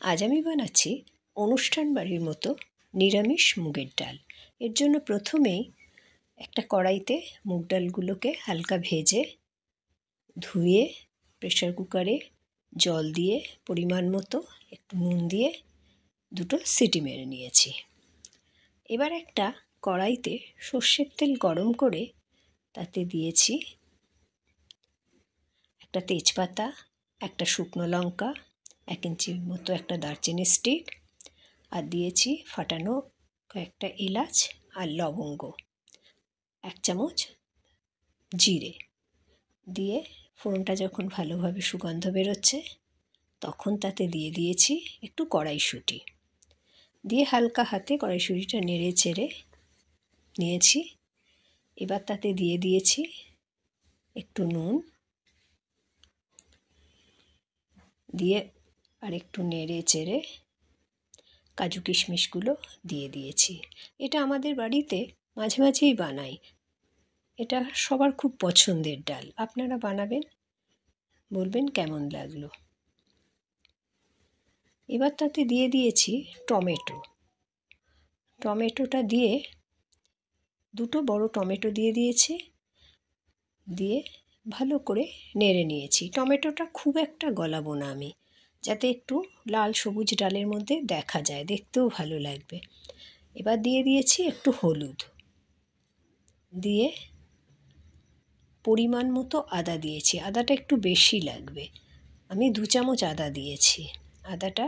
আজ আমি বানাচ্ছি অনুষ্ঠান বাড়ির মতো নিরামিষ মুগের ডাল। এর জন্য প্রথমেই একটা কড়াইতে মুগ ডালগুলোকে হালকা ভেজে ধুয়ে প্রেসার কুকারে জল দিয়ে পরিমাণ মতো একটু নুন দিয়ে দুটো সিটি মেরে নিয়েছি। এবার একটা কড়াইতে সর্ষের তেল গরম করে তাতে দিয়েছি একটা তেজপাতা, একটা শুকনো লঙ্কা, 1 ইঞ্চির মতো একটা দারচিনি স্টিক, আর দিয়েছি ফাটানো কয়েকটা এলাচ আর লবঙ্গ, 1 চামচ জিরে দিয়ে ফোড়নটা যখন ভালোভাবে সুগন্ধ বেরোচ্ছে তখন তাতে দিয়ে দিয়েছি একটু কড়াইশুঁটি, দিয়ে হালকা হাতে কড়াইশুঁটিটা নেড়ে চেড়ে নিয়েছি। এবার তাতে দিয়ে দিয়েছি একটু নুন, দিয়ে আর একটু নেড়ে চেড়ে কাজু কিশমিশগুলো দিয়ে দিয়েছি। এটা আমাদের বাড়িতে মাঝে মাঝেই বানাই, এটা সবার খুব পছন্দের ডাল। আপনারা বানাবেন, বলবেন কেমন লাগলো। এবার তাতে দিয়ে দিয়েছি টমেটোটা দিয়ে দুটো বড় টমেটো দিয়ে দিয়েছি, দিয়ে ভালো করে নেড়ে নিয়েছি। টমেটোটা খুব একটা গলাবো না আমি, যাতে একটু লাল সবুজ ডালের মধ্যে দেখা যায়, দেখতেও ভালো লাগবে। এবার দিয়ে দিয়েছি একটু হলুদ, দিয়ে পরিমাণ মতো আদা দিয়েছি। আদাটা একটু বেশি লাগবে, আমি 2 চামচ আদা দিয়েছি। আদাটা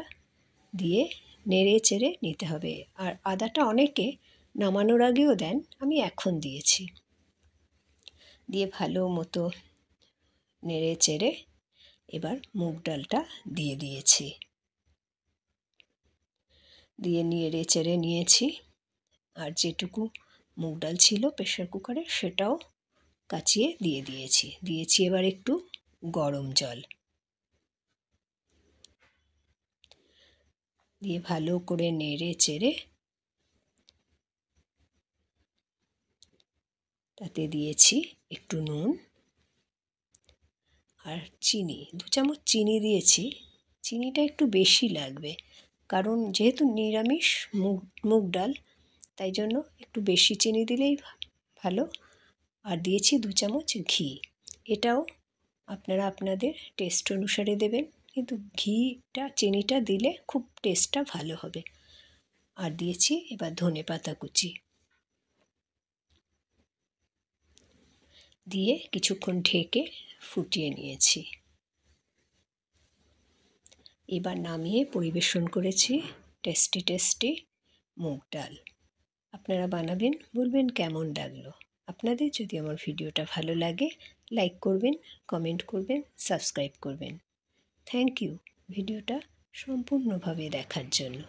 দিয়ে নেড়ে চেড়ে নিতে হবে। আর আদাটা অনেকে নামানোর আগেও দেন, আমি এখন দিয়েছি। দিয়ে ভালো মতো নেড়ে চেড়ে এবার মুগ ডালটা দিয়ে দিয়েছি, দিয়ে নেড়ে চেড়ে নিয়েছি। আর যেটুকু মুগ ডাল ছিল প্রেসার কুকারে সেটাও কাচিয়ে দিয়েছি এবার একটু গরম জল দিয়ে ভালো করে নেড়ে চেড়ে তাতে দিয়েছি একটু নুন আর চিনি, 2 চামচ চিনি দিয়েছি। চিনিটা একটু বেশি লাগবে, কারণ যেহেতু নিরামিষ মুগ ডাল, তাই জন্য একটু বেশি চিনি দিলেই ভালো। আর দিয়েছি 2 চামচ ঘি, এটাও আপনারা আপনাদের টেস্ট অনুসারে দেবেন, কিন্তু চিনিটা দিলে খুব টেস্টটা ভালো হবে। আর দিয়েছি এবার ধনেপাতা কুচি, দিয়ে কিছুক্ষণ ঢেকে ফুটিয়ে নিয়েছি। এবার নামিয়ে পরিবেশন করেছি টেস্টি মুগ ডাল। আপনারা বানাবেন, বলবেন কেমন লাগলো। আপনাদের যদি আমার ভিডিওটা ভালো লাগে লাইক করবেন, কমেন্ট করবেন, সাবস্ক্রাইব করবেন। থ্যাংক ইউ ভিডিওটা সম্পূর্ণভাবে দেখার জন্য।